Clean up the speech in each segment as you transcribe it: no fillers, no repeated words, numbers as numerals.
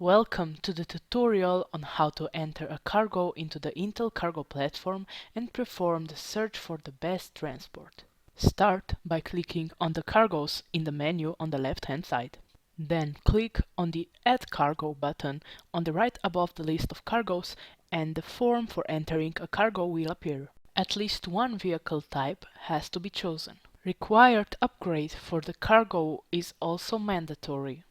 Welcome to the tutorial on how to enter a cargo into the Intel Cargo platform and perform the search for the best transport. Start by clicking on the cargoes in the menu on the left-hand side. Then click on the Add Cargo button on the right above the list of cargoes and the form for entering a cargo will appear. At least one vehicle type has to be chosen. Required upgrade for the cargo is also mandatory.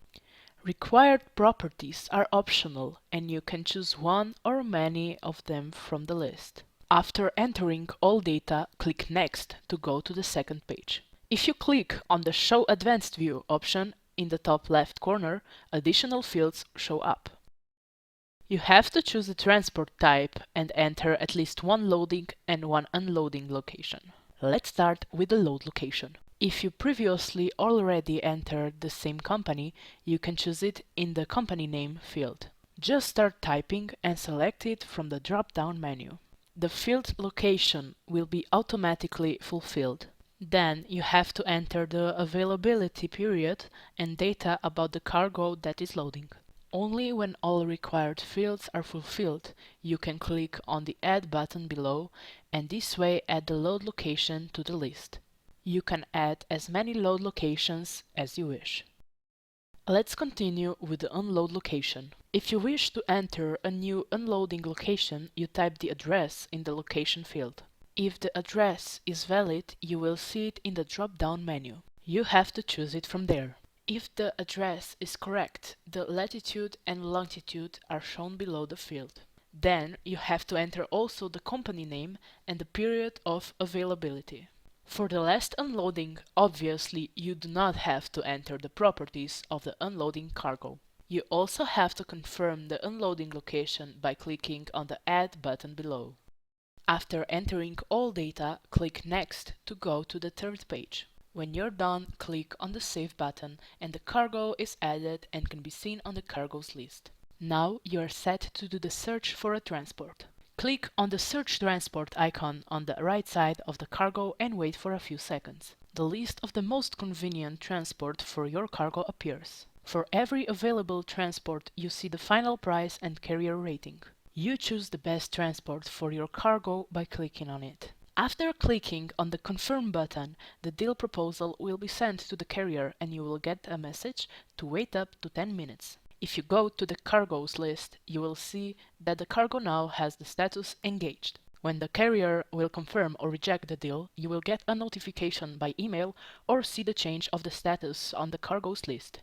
Required properties are optional and you can choose one or many of them from the list. After entering all data, click Next to go to the second page. If you click on the Show Advanced View option in the top left corner, additional fields show up. You have to choose a transport type and enter at least one loading and one unloading location. Let's start with the load location. If you previously already entered the same company, you can choose it in the company name field. Just start typing and select it from the drop-down menu. The field location will be automatically fulfilled. Then you have to enter the availability period and data about the cargo that is loading. Only when all required fields are fulfilled, you can click on the Add button below and this way add the load location to the list. You can add as many load locations as you wish. Let's continue with the unload location. If you wish to enter a new unloading location, you type the address in the location field. If the address is valid, you will see it in the drop-down menu. You have to choose it from there. If the address is correct, the latitude and longitude are shown below the field. Then you have to enter also the company name and the period of availability. For the last unloading, obviously you do not have to enter the properties of the unloading cargo. You also have to confirm the unloading location by clicking on the Add button below. After entering all data, click Next to go to the third page. When you're done, click on the Save button and the cargo is added and can be seen on the cargoes list. Now you are set to do the search for a transport. Click on the Search Transport icon on the right side of the cargo and wait for a few seconds. The list of the most convenient transport for your cargo appears. For every available transport, you see the final price and carrier rating. You choose the best transport for your cargo by clicking on it. After clicking on the Confirm button, the deal proposal will be sent to the carrier and you will get a message to wait up to 10 minutes. If you go to the cargoes list, you will see that the cargo now has the status engaged. When the carrier will confirm or reject the deal, you will get a notification by email or see the change of the status on the cargoes list.